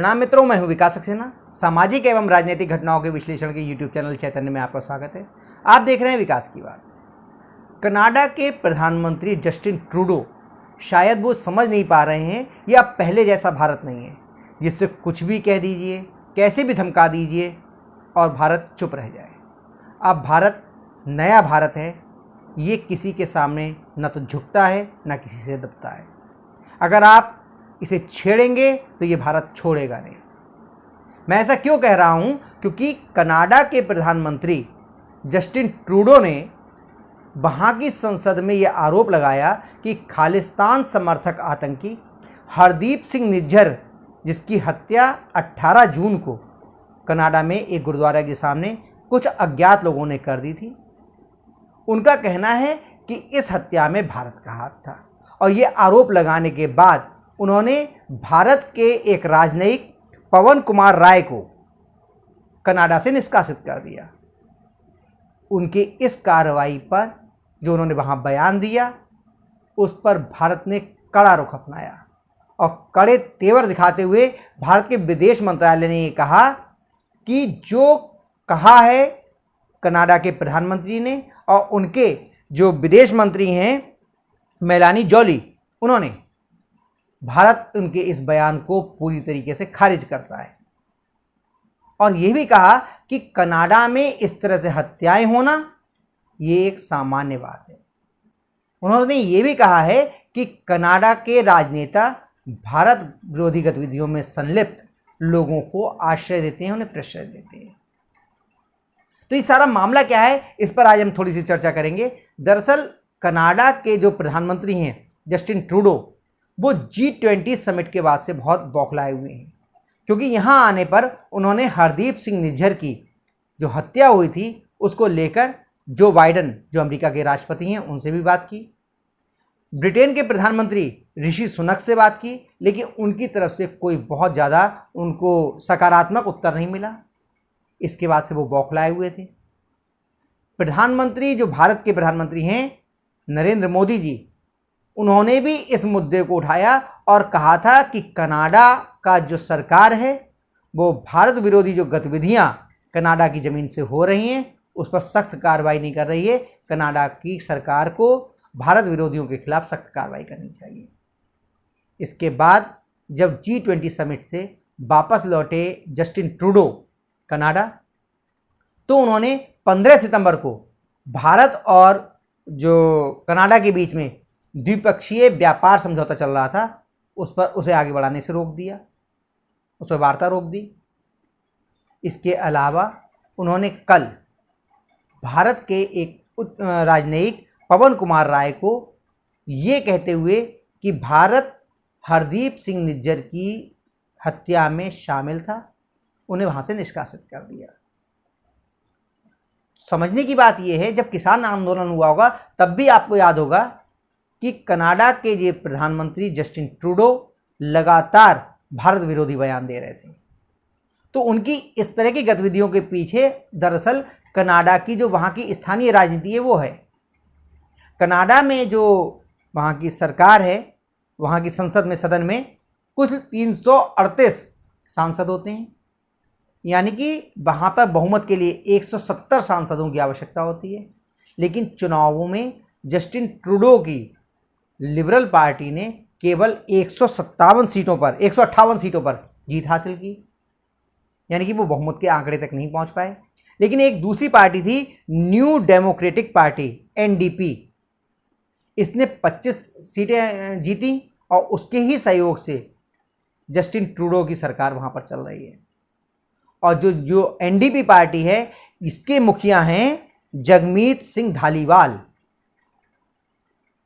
प्रणाम मित्रों, मैं हूं विकास सक्सेना। सामाजिक एवं राजनीतिक घटनाओं के विश्लेषण के यूट्यूब चैनल चैतन्य में आपका स्वागत है। आप देख रहे हैं विकास की बात। कनाडा के प्रधानमंत्री जस्टिन ट्रूडो शायद वो समझ नहीं पा रहे हैं ये अब पहले जैसा भारत नहीं है जिससे कुछ भी कह दीजिए, कैसे भी धमका दीजिए और भारत चुप रह जाए। अब भारत नया भारत है, ये किसी के सामने न तो झुकता है न किसी से दबता है। अगर आप इसे छेड़ेंगे तो ये भारत छोड़ेगा नहीं। मैं ऐसा क्यों कह रहा हूं? क्योंकि कनाडा के प्रधानमंत्री जस्टिन ट्रूडो ने वहां की संसद में यह आरोप लगाया कि खालिस्तान समर्थक आतंकी हरदीप सिंह निज्जर, जिसकी हत्या 18 जून को कनाडा में एक गुरुद्वारा के सामने कुछ अज्ञात लोगों ने कर दी थी, उनका कहना है कि इस हत्या में भारत का हाथ था। और ये आरोप लगाने के बाद उन्होंने भारत के एक राजनयिक पवन कुमार राय को कनाडा से निष्कासित कर दिया। उनके इस कार्रवाई पर जो उन्होंने वहां बयान दिया, उस पर भारत ने कड़ा रुख अपनाया और कड़े तेवर दिखाते हुए भारत के विदेश मंत्रालय ने ये कहा कि जो कहा है कनाडा के प्रधानमंत्री ने और उनके जो विदेश मंत्री हैं मेलानी जोली, उन्होंने भारत उनके इस बयान को पूरी तरीके से खारिज करता है। और यह भी कहा कि कनाडा में इस तरह से हत्याएं होना ये एक सामान्य बात है। उन्होंने ये भी कहा है कि कनाडा के राजनेता भारत विरोधी गतिविधियों में संलिप्त लोगों को आश्रय देते हैं, उन्हें प्रश्रय देते हैं। तो ये सारा मामला क्या है, इस पर आज हम थोड़ी सी चर्चा करेंगे। दरअसल कनाडा के जो प्रधानमंत्री हैं जस्टिन ट्रूडो, वो G20 समिट के बाद से बहुत बौखलाए हुए हैं, क्योंकि यहाँ आने पर उन्होंने हरदीप सिंह निज्जर की जो हत्या हुई थी उसको लेकर जो बाइडन, जो अमेरिका के राष्ट्रपति हैं, उनसे भी बात की। ब्रिटेन के प्रधानमंत्री ऋषि सुनक से बात की, लेकिन उनकी तरफ से कोई बहुत ज़्यादा उनको सकारात्मक उत्तर नहीं मिला। इसके बाद से वो बौखलाए हुए थे। प्रधानमंत्री जो भारत के प्रधानमंत्री हैं नरेंद्र मोदी जी, उन्होंने भी इस मुद्दे को उठाया और कहा था कि कनाडा का जो सरकार है वो भारत विरोधी जो गतिविधियां कनाडा की ज़मीन से हो रही हैं उस पर सख्त कार्रवाई नहीं कर रही है। कनाडा की सरकार को भारत विरोधियों के खिलाफ सख्त कार्रवाई करनी चाहिए। इसके बाद जब G20 समिट से वापस लौटे जस्टिन ट्रूडो कनाडा, तो उन्होंने 15 सितंबर को भारत और जो कनाडा के बीच में द्विपक्षीय व्यापार समझौता चल रहा था उसे आगे बढ़ाने से रोक दिया, उस पर वार्ता रोक दी। इसके अलावा उन्होंने कल भारत के एक राजनयिक पवन कुमार राय को ये कहते हुए कि भारत हरदीप सिंह निज्जर की हत्या में शामिल था, उन्हें वहाँ से निष्कासित कर दिया। समझने की बात यह है, जब किसान आंदोलन हुआ होगा तब भी आपको याद होगा कि कनाडा के ये प्रधानमंत्री जस्टिन ट्रूडो लगातार भारत विरोधी बयान दे रहे थे। तो उनकी इस तरह की गतिविधियों के पीछे दरअसल कनाडा की जो वहाँ की स्थानीय राजनीति है वो है। कनाडा में जो वहाँ की सरकार है, वहाँ की संसद में, सदन में कुल 338 सांसद होते हैं, यानी कि वहाँ पर बहुमत के लिए 170 सांसदों की आवश्यकता होती है। लेकिन चुनावों में जस्टिन ट्रूडो की लिबरल पार्टी ने केवल 157 सीटों पर 158 सीटों पर जीत हासिल की, यानी कि वो बहुमत के आंकड़े तक नहीं पहुंच पाए। लेकिन एक दूसरी पार्टी थी न्यू डेमोक्रेटिक पार्टी NDP, इसने 25 सीटें जीती और उसके ही सहयोग से जस्टिन ट्रूडो की सरकार वहां पर चल रही है। और जो NDP पार्टी है, इसके मुखिया हैं जगमीत सिंह धालीवाल।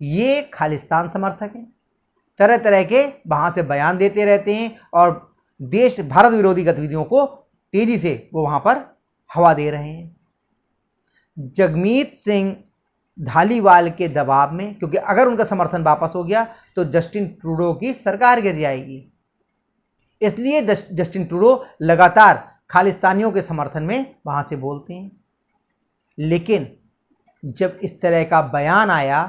ये खालिस्तान समर्थक हैं, तरह तरह के वहाँ से बयान देते रहते हैं और देश भारत विरोधी गतिविधियों को तेजी से वो वहाँ पर हवा दे रहे हैं। जगमीत सिंह धालीवाल के दबाव में, क्योंकि अगर उनका समर्थन वापस हो गया तो जस्टिन ट्रूडो की सरकार गिर जाएगी, इसलिए जस्टिन ट्रूडो लगातार खालिस्तानियों के समर्थन में वहाँ से बोलते हैं। लेकिन जब इस तरह का बयान आया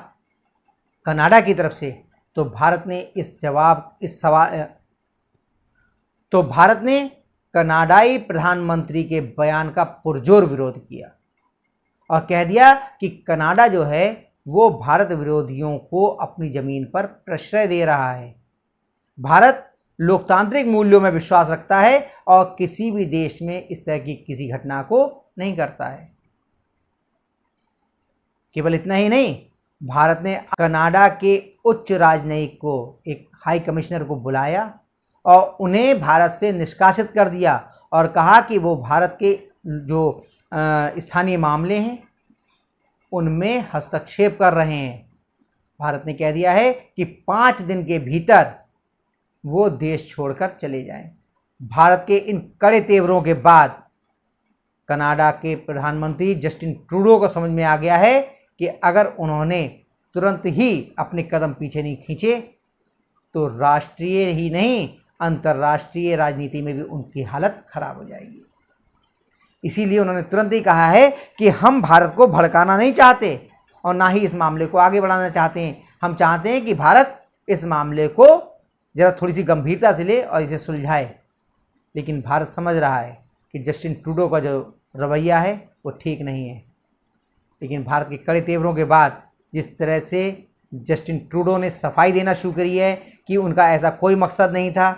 कनाडा की तरफ से तो भारत ने इस तो भारत ने कनाडाई प्रधानमंत्री के बयान का पुरजोर विरोध किया और कह दिया कि कनाडा जो है वो भारत विरोधियों को अपनी ज़मीन पर प्रश्रय दे रहा है। भारत लोकतांत्रिक मूल्यों में विश्वास रखता है और किसी भी देश में इस तरह की किसी घटना को नहीं करता है। केवल इतना ही नहीं, भारत ने कनाडा के उच्च राजनयिक को, एक हाई कमिश्नर को बुलाया और उन्हें भारत से निष्कासित कर दिया और कहा कि वो भारत के जो स्थानीय मामले हैं उनमें हस्तक्षेप कर रहे हैं। भारत ने कह दिया है कि 5 दिन के भीतर वो देश छोड़कर चले जाएं। भारत के इन कड़े तेवरों के बाद कनाडा के प्रधानमंत्री जस्टिन ट्रूडो को समझ में आ गया है कि अगर उन्होंने तुरंत ही अपने कदम पीछे नहीं खींचे तो राष्ट्रीय ही नहीं अंतर्राष्ट्रीय राजनीति में भी उनकी हालत खराब हो जाएगी। इसीलिए उन्होंने तुरंत ही कहा है कि हम भारत को भड़काना नहीं चाहते और ना ही इस मामले को आगे बढ़ाना चाहते हैं। हम चाहते हैं कि भारत इस मामले को ज़रा थोड़ी सी गंभीरता से ले और इसे सुलझाए। लेकिन भारत समझ रहा है कि जस्टिन ट्रूडो का जो रवैया है वो ठीक नहीं है। लेकिन भारत के कड़े तेवरों के बाद जिस तरह से जस्टिन ट्रूडो ने सफाई देना शुरू करी है कि उनका ऐसा कोई मकसद नहीं था,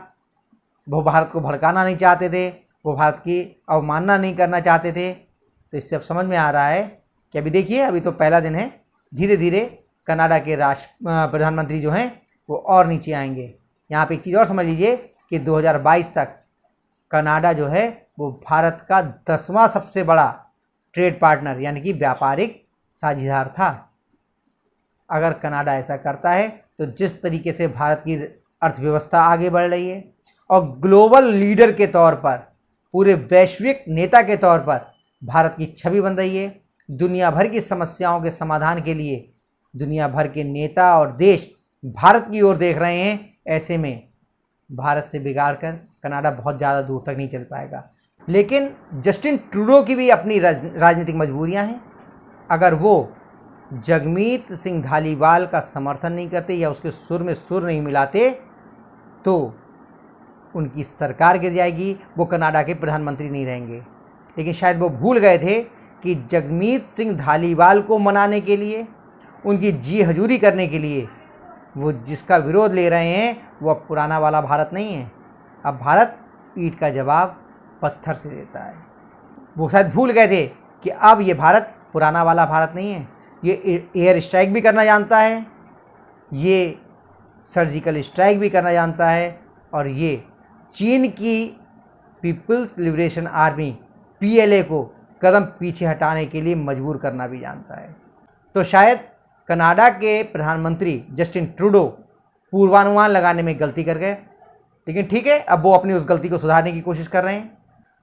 वो भारत को भड़काना नहीं चाहते थे, वो भारत की अवमानना नहीं करना चाहते थे, तो इससे अब समझ में आ रहा है कि अभी देखिए, अभी तो पहला दिन है, धीरे धीरे कनाडा के प्रधानमंत्री जो हैं वो और नीचे आएंगे। यहाँ पे एक चीज़ और समझ लीजिए कि 2022 तक कनाडा जो है वो भारत का 10वां सबसे बड़ा ट्रेड पार्टनर यानी कि व्यापारिक साझेदार था। अगर कनाडा ऐसा करता है तो जिस तरीके से भारत की अर्थव्यवस्था आगे बढ़ रही है और ग्लोबल लीडर के तौर पर, पूरे वैश्विक नेता के तौर पर भारत की छवि बन रही है, दुनिया भर की समस्याओं के समाधान के लिए दुनिया भर के नेता और देश भारत की ओर देख रहे हैं, ऐसे में भारत से बिगाड़ कर कनाडा बहुत ज़्यादा दूर तक नहीं चल पाएगा। लेकिन जस्टिन ट्रूडो की भी अपनी राजनीतिक मजबूरियां हैं। अगर वो जगमीत सिंह धालीवाल का समर्थन नहीं करते या उसके सुर में सुर नहीं मिलाते तो उनकी सरकार गिर जाएगी, वो कनाडा के प्रधानमंत्री नहीं रहेंगे। लेकिन शायद वो भूल गए थे कि जगमीत सिंह धालीवाल को मनाने के लिए, उनकी जी हजूरी करने के लिए वो जिसका विरोध ले रहे हैं वो अब पुराना वाला भारत नहीं है। अब भारत ईंट का जवाब पत्थर से देता है। वो शायद भूल गए थे कि अब ये भारत पुराना वाला भारत नहीं है। ये एयर स्ट्राइक भी करना जानता है, ये सर्जिकल स्ट्राइक भी करना जानता है और ये चीन की पीपल्स लिबरेशन आर्मी PLA को कदम पीछे हटाने के लिए मजबूर करना भी जानता है। तो शायद कनाडा के प्रधानमंत्री जस्टिन ट्रूडो पूर्वानुमान लगाने में गलती कर गए, लेकिन ठीक है, अब वो अपनी उस गलती को सुधारने की कोशिश कर रहे हैं।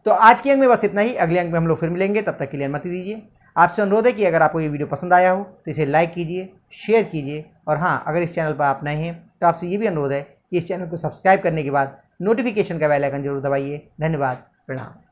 तो आज के अंक में बस इतना ही। अगले अंक में हम लोग फिर मिलेंगे, तब तक के लिए अनुमति दीजिए। आपसे अनुरोध है कि अगर आपको ये वीडियो पसंद आया हो तो इसे लाइक कीजिए, शेयर कीजिए और हाँ, अगर इस चैनल पर आप नए हैं तो आपसे ये भी अनुरोध है कि इस चैनल को सब्सक्राइब करने के बाद नोटिफिकेशन का बेल आइकन जरूर दबाइए। धन्यवाद, प्रणाम।